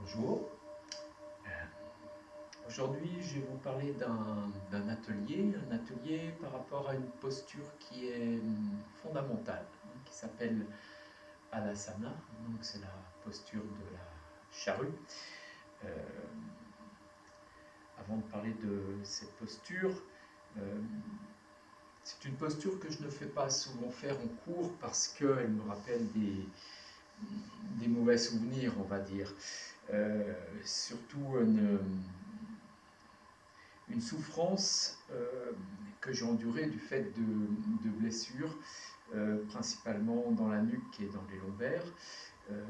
Bonjour. Euh, Aujourd'hui, je vais vous parler d'un atelier par rapport à une posture qui est fondamentale, qui s'appelle Alasana. Donc, c'est la posture de la charrue. Euh, Avant de parler de cette posture, euh, c'est une posture que je ne fais pas souvent faire en cours parce qu'elle me rappelle des mauvais souvenirs, on va dire. Surtout une souffrance que j'ai endurée du fait de blessures, principalement dans la nuque et dans les lombaires. Euh,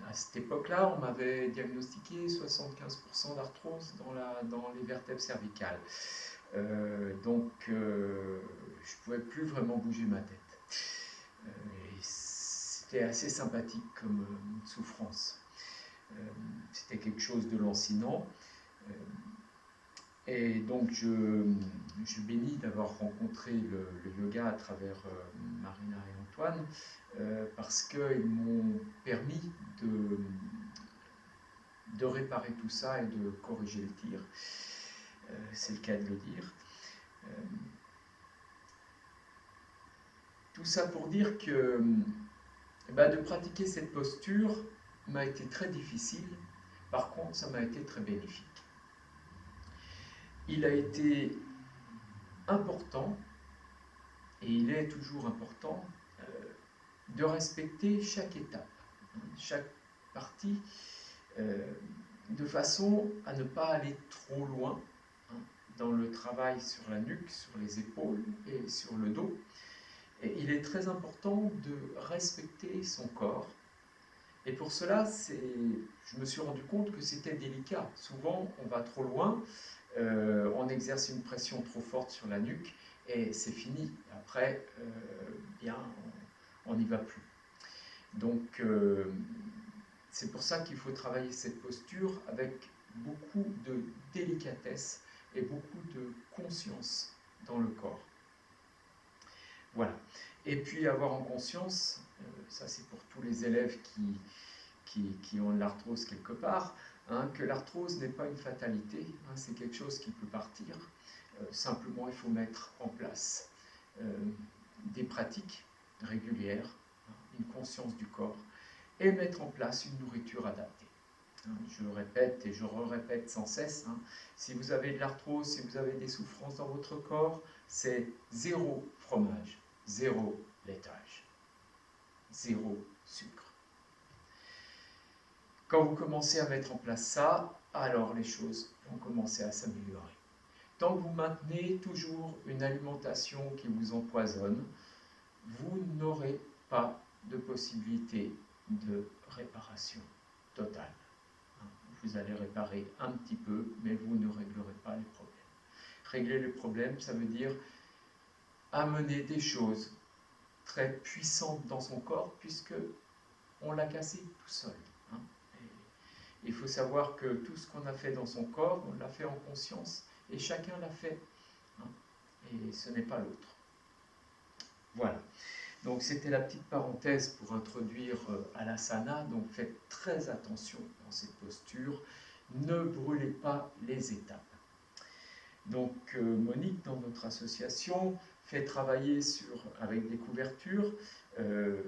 à cette époque-là, on m'avait diagnostiqué 75% d'arthrose dans les vertèbres cervicales. Donc, je ne pouvais plus vraiment bouger ma tête. Et c'était assez sympathique comme souffrance. C'était quelque chose de lancinant. Et donc, je bénis d'avoir rencontré le yoga à travers Marina et Antoine, parce qu'ils m'ont permis de réparer tout ça et de corriger le tir. C'est le cas de le dire. Euh, Tout ça pour dire que de pratiquer cette posture m'a été très difficile. Par contre, ça m'a été très bénéfique. Il a été important, et il est toujours important, de respecter chaque étape, chaque partie, de façon à ne pas aller trop loin dans le travail sur la nuque, sur les épaules et sur le dos. Et il est très important de respecter son corps. Et pour cela, je me suis rendu compte que c'était délicat. Souvent, on va trop loin, on exerce une pression trop forte sur la nuque et c'est fini. Après, on n'y va plus. Donc, c'est pour ça qu'il faut travailler cette posture avec beaucoup de délicatesse et beaucoup de conscience dans le corps. Voilà. Et puis avoir en conscience, ça c'est pour tous les élèves qui ont de l'arthrose quelque part, que l'arthrose n'est pas une fatalité, c'est quelque chose qui peut partir. Simplement, il faut mettre en place des pratiques régulières, une conscience du corps, et mettre en place une nourriture adaptée. Je le répète et je répète sans cesse, si vous avez de l'arthrose, si vous avez des souffrances dans votre corps, c'est 0 fromage, 0 laitage, 0 sucre. Quand vous commencez à mettre en place ça, alors les choses vont commencer à s'améliorer. Tant que vous maintenez toujours une alimentation qui vous empoisonne, vous n'aurez pas de possibilité de réparation totale. Vous allez réparer un petit peu, mais vous ne réglerez pas les problèmes. Régler les problèmes, ça veut dire amener des choses très puissantes dans son corps, puisque on l'a cassé tout seul. Et il faut savoir que tout ce qu'on a fait dans son corps, on l'a fait en conscience, et chacun l'a fait. Et ce n'est pas l'autre. Voilà. Donc c'était la petite parenthèse pour introduire Alasana. Donc faites très attention dans cette posture. Ne brûlez pas les étapes. Donc Monique, dans notre association, fait travailler avec des couvertures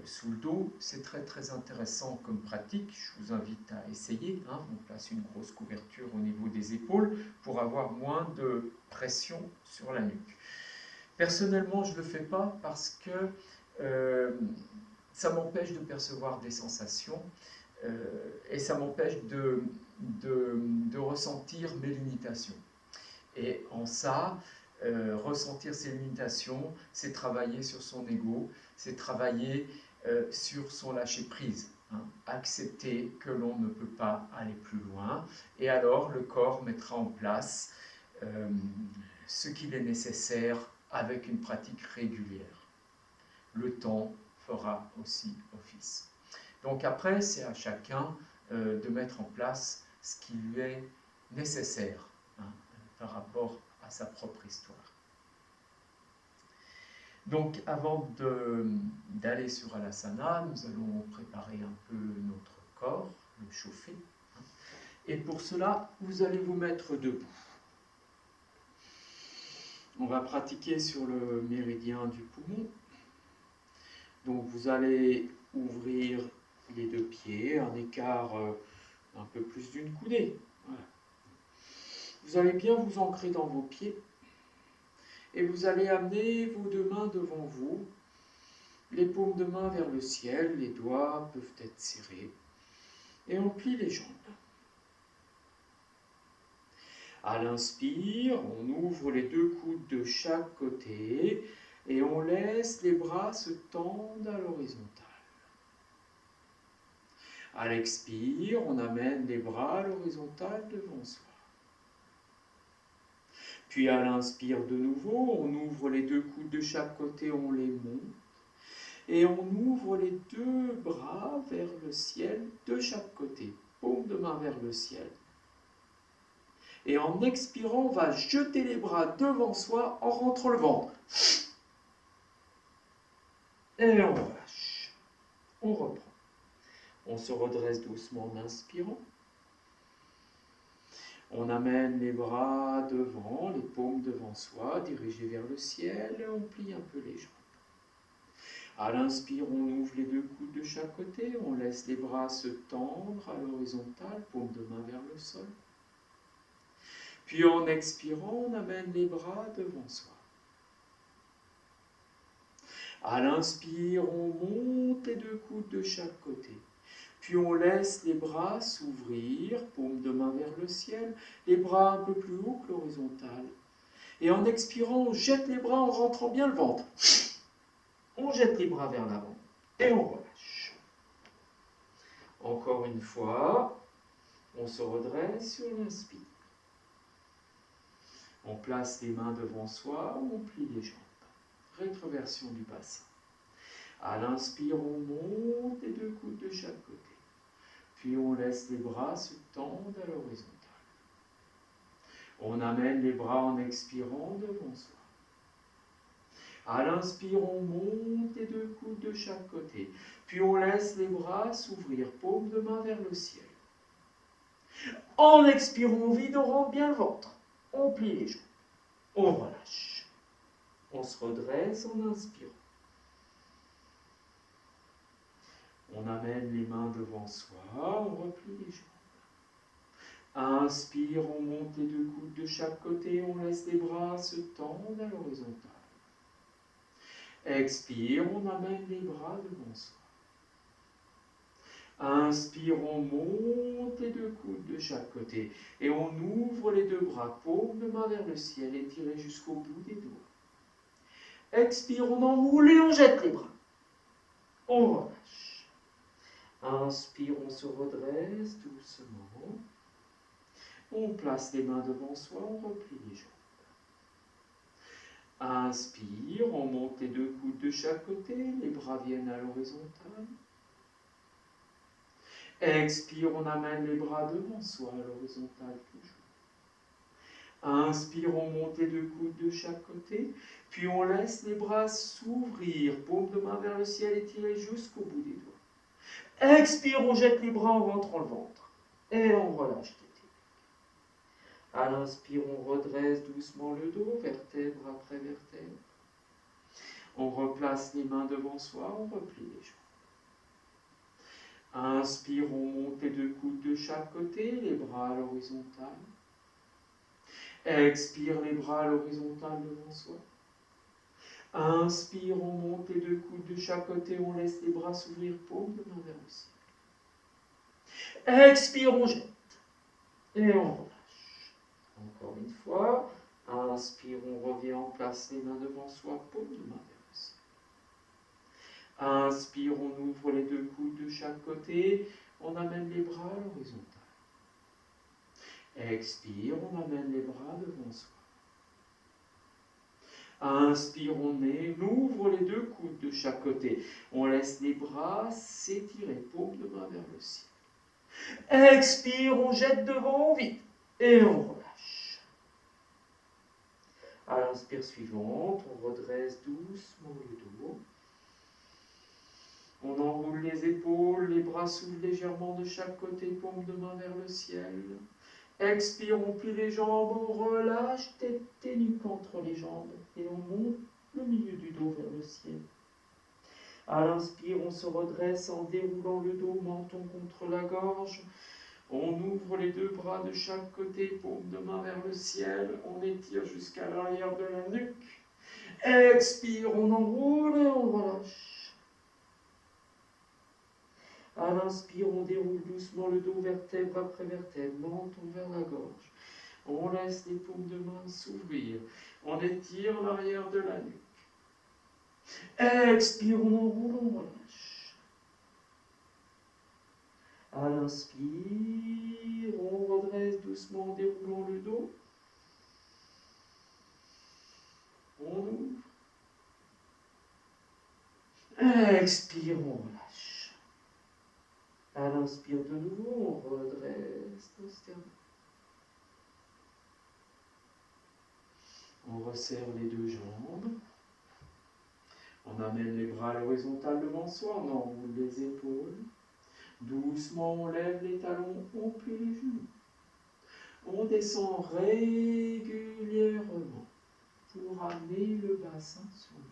sous le dos. C'est très très intéressant comme pratique. Je vous invite à essayer. On place une grosse couverture au niveau des épaules pour avoir moins de pression sur la nuque. Personnellement, je ne le fais pas parce que ça m'empêche de percevoir des sensations et ça m'empêche de ressentir mes limitations. Et en ça, ressentir ses limitations, c'est travailler sur son ego, c'est travailler sur son lâcher-prise. Accepter que l'on ne peut pas aller plus loin. Et alors, le corps mettra en place ce qu'il est nécessaire avec une pratique régulière. Le temps fera aussi office. Donc après, c'est à chacun de mettre en place ce qui lui est nécessaire par rapport à sa propre histoire. Donc avant d'aller sur Alasana, nous allons préparer un peu notre corps, me chauffer. Et pour cela, vous allez vous mettre debout. On va pratiquer sur le méridien du poumon. Donc vous allez ouvrir les deux pieds, un écart un peu plus d'une coudée. Voilà. Vous allez bien vous ancrer dans vos pieds et vous allez amener vos deux mains devant vous, les paumes de main vers le ciel, les doigts peuvent être serrés et on plie les jambes. À l'inspire, on ouvre les deux coudes de chaque côté et on laisse les bras se tendre à l'horizontale. À l'expire, on amène les bras à l'horizontale devant soi. Puis à l'inspire de nouveau, on ouvre les deux coudes de chaque côté, on les monte. Et on ouvre les deux bras vers le ciel de chaque côté. Paume de main vers le ciel. Et en expirant, on va jeter les bras devant soi en rentrant le ventre. Et on relâche. On reprend. On se redresse doucement en inspirant. On amène les bras devant, les paumes devant soi, dirigés vers le ciel, et on plie un peu les jambes. À l'inspire, on ouvre les deux coudes de chaque côté, on laisse les bras se tendre à l'horizontale, paume de main vers le sol. Puis en expirant, on amène les bras devant soi. À l'inspire, on monte les deux coudes de chaque côté. Puis on laisse les bras s'ouvrir, paume de main vers le ciel, les bras un peu plus haut que l'horizontale. Et en expirant, on jette les bras en rentrant bien le ventre. On jette les bras vers l'avant et on relâche. Encore une fois, on se redresse sur l'inspire. On place les mains devant soi, on plie les jambes. Rétroversion du bassin. À l'inspire, on monte les deux coudes de chaque côté. Puis on laisse les bras se tendre à l'horizontale. On amène les bras en expirant devant soi. À l'inspire, on monte les deux coudes de chaque côté. Puis on laisse les bras s'ouvrir, paume de main vers le ciel. En expirant, on vide, on rentre bien le ventre. On plie les jambes. On relâche. On se redresse en inspirant. On amène les mains devant soi, on replie les jambes. Inspire, on monte les deux coudes de chaque côté, on laisse les bras se tendre à l'horizontale. Expire, on amène les bras devant soi. Inspire, on monte les deux coudes de chaque côté et on ouvre les deux bras, paume de main vers le ciel, étirés jusqu'au bout des doigts. Expire, on enroule et on jette les bras. On relâche. Inspire, on se redresse doucement. On place les mains devant soi, on replie les jambes. Inspire, on monte les deux coudes de chaque côté, les bras viennent à l'horizontale. Expire, on amène les bras devant soi à l'horizontale toujours. Inspire, on monte les deux coudes de chaque côté, puis on laisse les bras s'ouvrir, paume de main vers le ciel étirée jusqu'au bout des doigts. Expire, on jette les bras en rentrant le ventre. Et on relâche les pieds. À l'inspire, on redresse doucement le dos, vertèbre après vertèbre. On replace les mains devant soi, on replie les jambes. Inspire, on monte les deux coudes de chaque côté, les bras à l'horizontale. Expire, les bras à l'horizontale devant soi. Inspire, on monte les deux coudes de chaque côté, on laisse les bras s'ouvrir, paume de main vers le ciel. Expire, on jette. Et on relâche. Encore une fois. Inspire, on revient en place, les mains devant soi, paume de main vers le ciel. Inspire, on ouvre les deux coudes de chaque côté, on amène les bras à l'horizontale. Expire, on amène les bras devant soi. Inspire, on ouvre les deux coudes de chaque côté. On laisse les bras s'étirer, paume de main vers le ciel. Expire, on jette devant, on vide. Et on relâche. À l'inspire suivante, on redresse doucement le dos. On enroule les épaules, les bras s'ouvrent légèrement de chaque côté, paume de main vers le ciel. Expire, on plie les jambes, on relâche, tête et nuque entre les jambes. Et on monte le milieu du dos vers le ciel. À l'inspire, on se redresse en déroulant le dos, menton contre la gorge. On ouvre les deux bras de chaque côté, paume de main vers le ciel. On étire jusqu'à l'arrière de la nuque. Expire, on enroule et on relâche. À l'inspire, on déroule doucement le dos, vertèbre après vertèbre, menton vers la gorge. On laisse les paumes de main s'ouvrir. On étire l'arrière de la nuque. Expire, on enroule, on relâche. À l'inspire, on redresse doucement en déroulant le dos. On ouvre. Expire, on relâche. À l'inspire de nouveau, on redresse le sternum. On resserre les deux jambes. On amène les bras à l'horizontale devant soi, on enroule les épaules. Doucement, on lève les talons, on plie les genoux. On descend régulièrement pour amener le bassin sur le dos.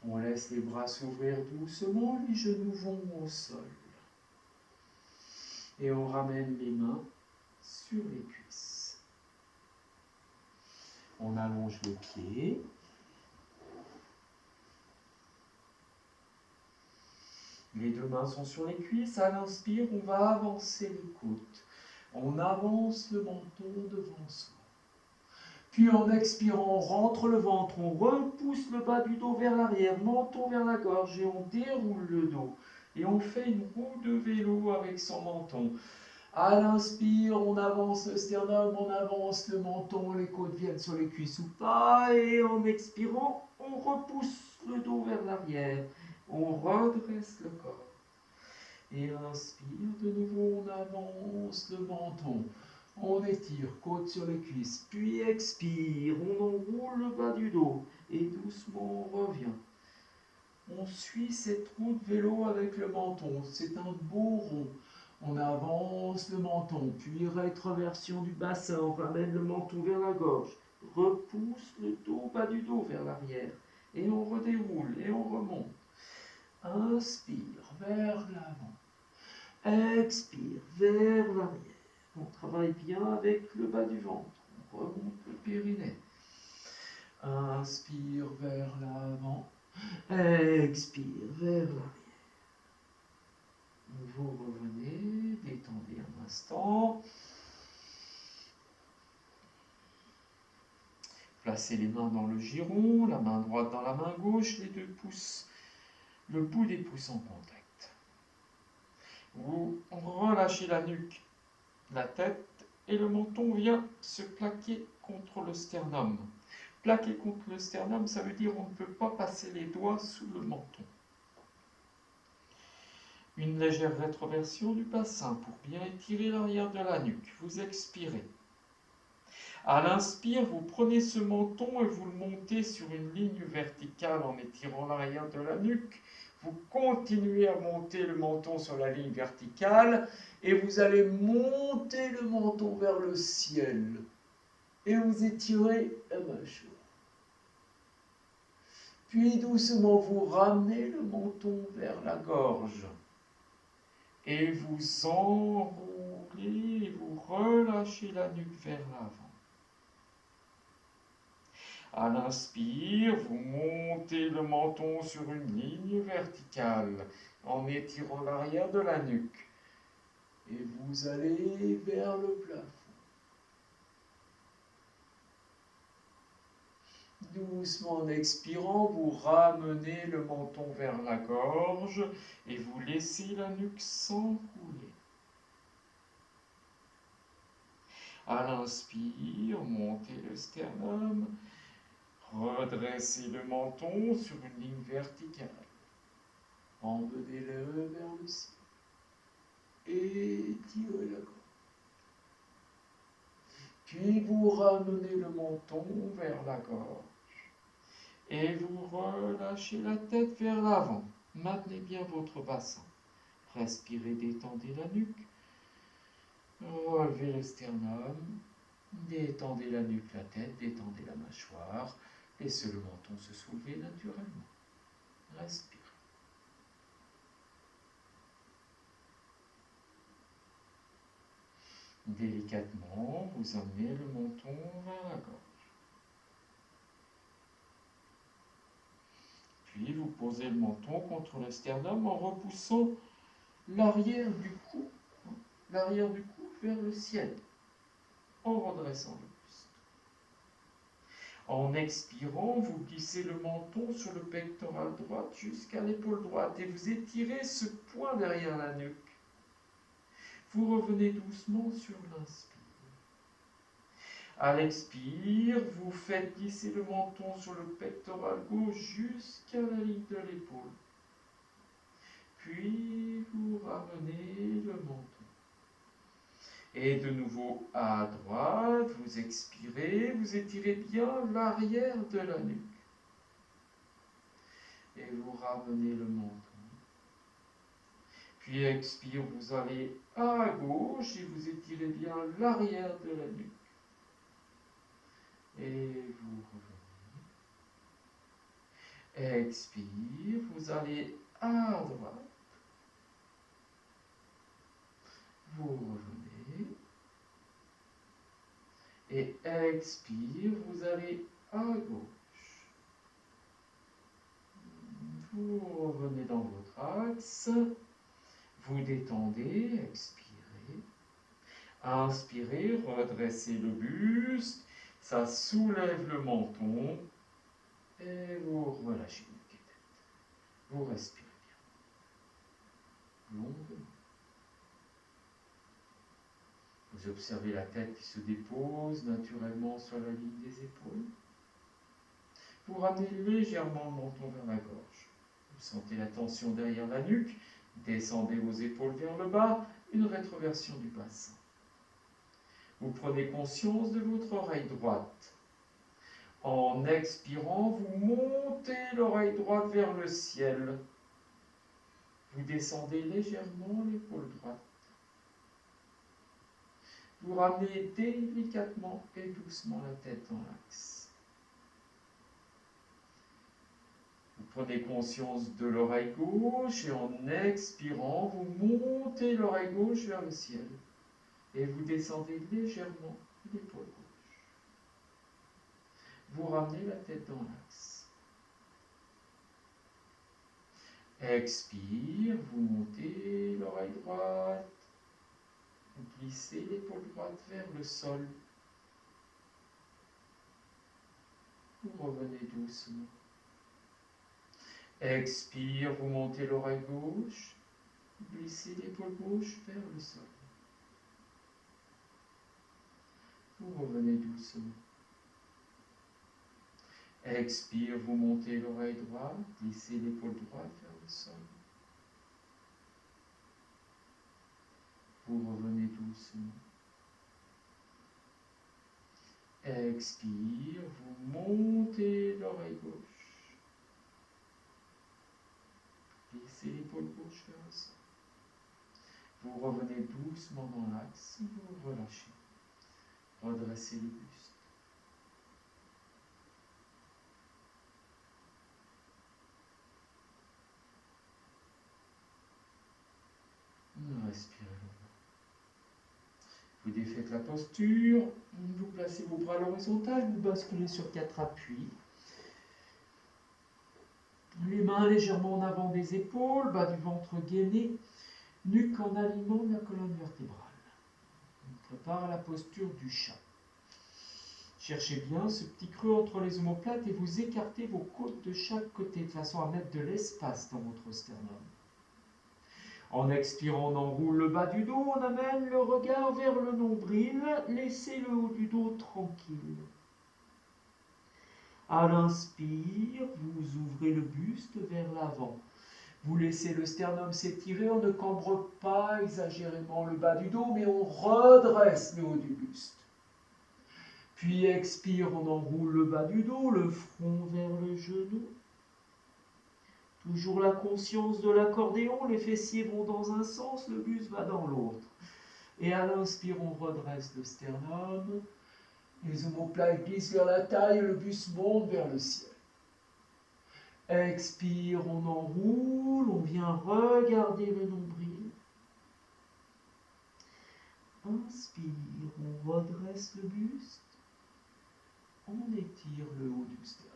On laisse les bras s'ouvrir doucement, les genoux vont au sol. Et on ramène les mains sur les cuisses. On allonge le pied. Les deux mains sont sur les cuisses. À l'inspire, on va avancer les côtes. On avance le menton devant soi. Puis en expirant, on rentre le ventre, on repousse le bas du dos vers l'arrière, menton vers la gorge et on déroule le dos. Et on fait une roue de vélo avec son menton. À l'inspire, on avance le sternum, on avance le menton, les côtes viennent sur les cuisses ou pas. Et en expirant, on repousse le dos vers l'arrière. On redresse le corps. Et inspire, de nouveau, on avance le menton. On étire, côte sur les cuisses. Puis expire, on enroule le bas du dos. Et doucement, on revient. On suit cette roue de vélo avec le menton. C'est un beau rond. On avance le menton, puis rétroversion du bassin. On ramène le menton vers la gorge. Repousse le dos, bas du dos vers l'arrière. Et on redéroule et on remonte. Inspire vers l'avant. Expire vers l'arrière. On travaille bien avec le bas du ventre. On remonte le périnée. Inspire vers l'avant. Expire vers l'arrière. Vous revenez, détendez un instant. Placez les mains dans le giron, la main droite dans la main gauche, les deux pouces, le bout des pouces en contact. Vous relâchez la nuque, la tête et le menton vient se plaquer contre le sternum. Plaquer contre le sternum, ça veut dire qu'on ne peut pas passer les doigts sous le menton. Une légère rétroversion du bassin pour bien étirer l'arrière de la nuque. Vous expirez. À l'inspire, vous prenez ce menton et vous le montez sur une ligne verticale en étirant l'arrière de la nuque. Vous continuez à monter le menton sur la ligne verticale et vous allez monter le menton vers le ciel. Et vous étirez la mâchoire. Puis doucement, vous ramenez le menton vers la gorge. Et vous enroulez et vous relâchez la nuque vers l'avant. À l'inspire, vous montez le menton sur une ligne verticale en étirant l'arrière de la nuque. Et vous allez vers le plafond. Doucement en expirant, vous ramenez le menton vers la gorge et vous laissez la nuque s'enrouler. À l'inspire, montez le sternum, redressez le menton sur une ligne verticale. Emmenez-le vers le ciel. Et tirez la gorge. Puis vous ramenez le menton vers la gorge. Et vous relâchez la tête vers l'avant. Maintenez bien votre bassin. Respirez, détendez la nuque. Relevez le sternum. Détendez la nuque, la tête, détendez la mâchoire. Laissez le menton se soulever naturellement. Respirez. Délicatement, vous amenez le menton vers la gorge. Puis vous posez le menton contre le sternum en repoussant l'arrière du cou vers le ciel, en redressant le buste. En expirant, vous glissez le menton sur le pectoral droit jusqu'à l'épaule droite et vous étirez ce point derrière la nuque. Vous revenez doucement sur l'inspire. À l'expire, vous faites glisser le menton sur le pectoral gauche jusqu'à la ligne de l'épaule. Puis vous ramenez le menton. Et de nouveau à droite, vous expirez, vous étirez bien l'arrière de la nuque. Et vous ramenez le menton. Puis expire, vous allez à gauche et vous étirez bien l'arrière de la nuque. Et vous revenez. Expire, vous allez à droite. Vous revenez. Et expire, vous allez à gauche. Vous revenez dans votre axe. Vous détendez, expirez. Inspirez, redressez le buste. Ça soulève le menton. Et vous relâchez le pied tête. Vous respirez bien. Longuement. Vous observez la tête qui se dépose naturellement sur la ligne des épaules. Vous ramenez légèrement le menton vers la gorge. Vous sentez la tension derrière la nuque. Descendez vos épaules vers le bas. Une rétroversion du bassin. Vous prenez conscience de votre oreille droite. En expirant, vous montez l'oreille droite vers le ciel. Vous descendez légèrement l'épaule droite. Vous ramenez délicatement et doucement la tête dans l'axe. Vous prenez conscience de l'oreille gauche et en expirant, vous montez l'oreille gauche vers le ciel. Et vous descendez légèrement l'épaule gauche. Vous ramenez la tête dans l'axe. Expire, vous montez l'oreille droite. Vous glissez l'épaule droite vers le sol. Vous revenez doucement. Expire, vous montez l'oreille gauche. Vous glissez l'épaule gauche vers le sol. Vous revenez doucement. Expire, vous montez l'oreille droite. Glissez l'épaule droite vers le sol. Vous revenez doucement. Expire, vous montez l'oreille gauche. Glissez l'épaule gauche vers le sol. Vous revenez doucement dans l'axe, vous relâchez. Redressez le buste. Respirez longuement. Vous défaites la posture, vous placez vos bras à l'horizontale, vous basculez sur 4 appuis. Les mains légèrement en avant des épaules, bas du ventre gainé, nuque en alignement de la colonne vertébrale. On prépare à la posture du chat. Cherchez bien ce petit creux entre les omoplates et vous écartez vos côtes de chaque côté de façon à mettre de l'espace dans votre sternum. En expirant, on enroule le bas du dos, on amène le regard vers le nombril, laissez le haut du dos tranquille. À l'inspire, vous ouvrez le buste vers l'avant. Vous laissez le sternum s'étirer, on ne cambre pas exagérément le bas du dos, mais on redresse le haut du buste. Puis expire, on enroule le bas du dos, le front vers le genou. Toujours la conscience de l'accordéon, les fessiers vont dans un sens, le buste va dans l'autre. Et à l'inspire, on redresse le sternum, les omoplates glissent vers la taille, le buste monte vers le ciel. Expire, on enroule, on vient regarder le nombril. Inspire, on redresse le buste, on étire le haut du sternum.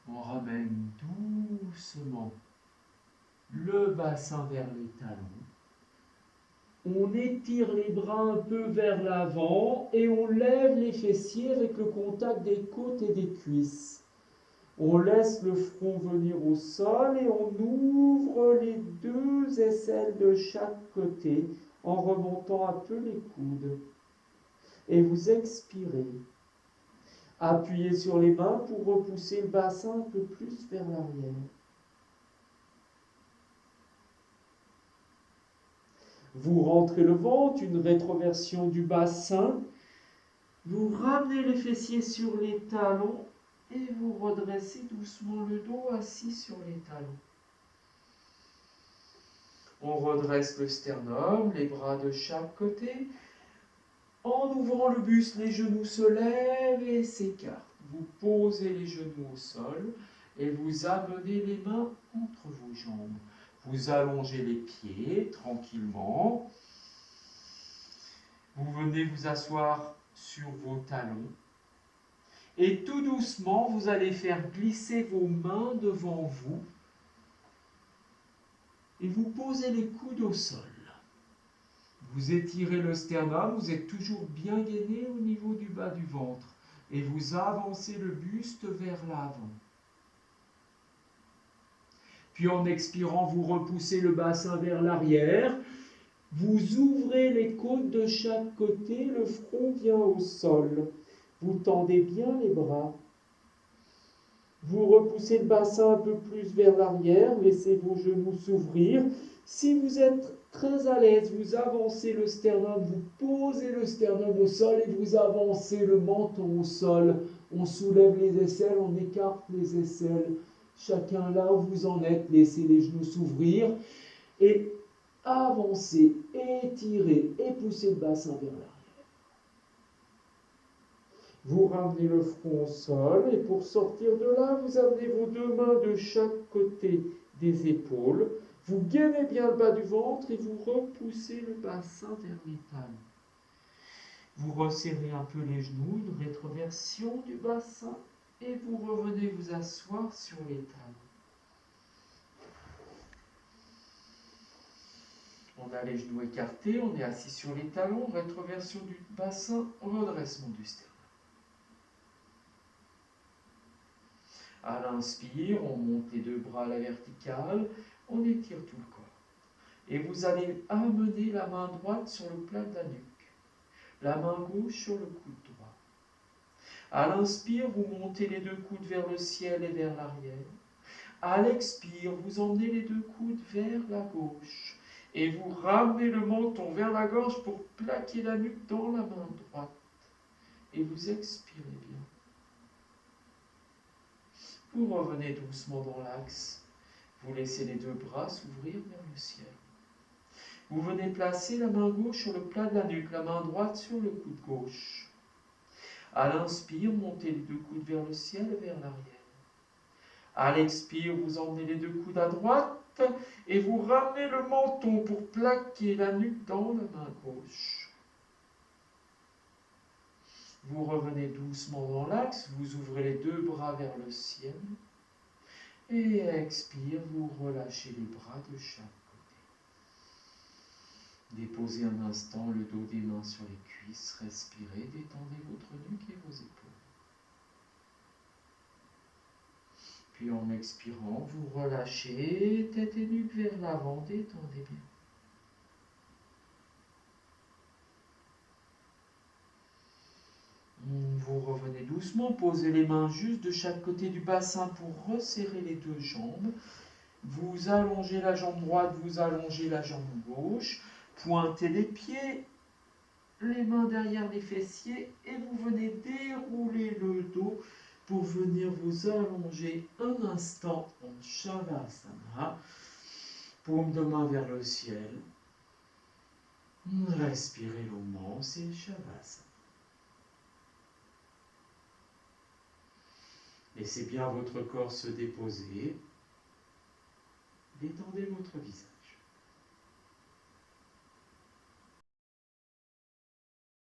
On ramène doucement le bassin vers les talons. On étire les bras un peu vers l'avant et on lève les fessiers avec le contact des côtes et des cuisses. On laisse le front venir au sol et on ouvre les deux aisselles de chaque côté en remontant un peu les coudes. Et vous expirez. Appuyez sur les mains pour repousser le bassin un peu plus vers l'arrière. Vous rentrez le ventre, une rétroversion du bassin. Vous ramenez les fessiers sur les talons et vous redressez doucement le dos assis sur les talons. On redresse le sternum, les bras de chaque côté. En ouvrant le buste, les genoux se lèvent et s'écartent. Vous posez les genoux au sol et vous amenez les mains entre vos jambes. Vous allongez les pieds tranquillement. Vous venez vous asseoir sur vos talons. Et tout doucement, vous allez faire glisser vos mains devant vous. Et vous posez les coudes au sol. Vous étirez le sternum, vous êtes toujours bien gainé au niveau du bas du ventre. Et vous avancez le buste vers l'avant. Puis en expirant, vous repoussez le bassin vers l'arrière. Vous ouvrez les côtes de chaque côté, le front vient au sol. Vous tendez bien les bras. Vous repoussez le bassin un peu plus vers l'arrière, laissez vos genoux s'ouvrir. Si vous êtes très à l'aise, vous avancez le sternum, vous posez le sternum au sol et vous avancez le menton au sol. On soulève les aisselles, on écarte les aisselles. Chacun là où vous en êtes, laissez les genoux s'ouvrir et avancez, étirez et poussez le bassin vers l'arrière. Vous ramenez le front au sol et pour sortir de là, vous amenez vos deux mains de chaque côté des épaules. Vous gainez bien le bas du ventre et vous repoussez le bassin vers les talons. Vous resserrez un peu les genoux, une rétroversion du bassin et vous revenez vous asseoir sur les talons. On a les genoux écartés, on est assis sur les talons, rétroversion du bassin, redressement du sternum. À l'inspire, on monte les deux bras à la verticale, on étire tout le corps. Et vous allez amener la main droite sur le plat de la nuque, la main gauche sur le coude droit. À l'inspire, vous montez les deux coudes vers le ciel et vers l'arrière. À l'expire, vous emmenez les deux coudes vers la gauche. Et vous ramenez le menton vers la gorge pour plaquer la nuque dans la main droite. Et vous expirez bien. Vous revenez doucement dans l'axe. Vous laissez les deux bras s'ouvrir vers le ciel. Vous venez placer la main gauche sur le plat de la nuque, la main droite sur le coude gauche. À l'inspire, montez les deux coudes vers le ciel et vers l'arrière. À l'expire, vous emmenez les deux coudes à droite et vous ramenez le menton pour plaquer la nuque dans la main gauche. Vous revenez doucement dans l'axe, vous ouvrez les deux bras vers le ciel. Et expire, vous relâchez les bras de chaque côté. Déposez un instant le dos des mains sur les cuisses, respirez, détendez votre nuque et vos épaules. Puis en expirant, vous relâchez tête et nuque vers l'avant, détendez bien. Vous revenez doucement, posez les mains juste de chaque côté du bassin pour resserrer les deux jambes. Vous allongez la jambe droite, vous allongez la jambe gauche, pointez les pieds, les mains derrière les fessiers et vous venez dérouler le dos pour venir vous allonger un instant en Shavasana. Paume de main vers le ciel. Respirez longuement, c'est Shavasana. Laissez bien votre corps se déposer. Détendez votre visage.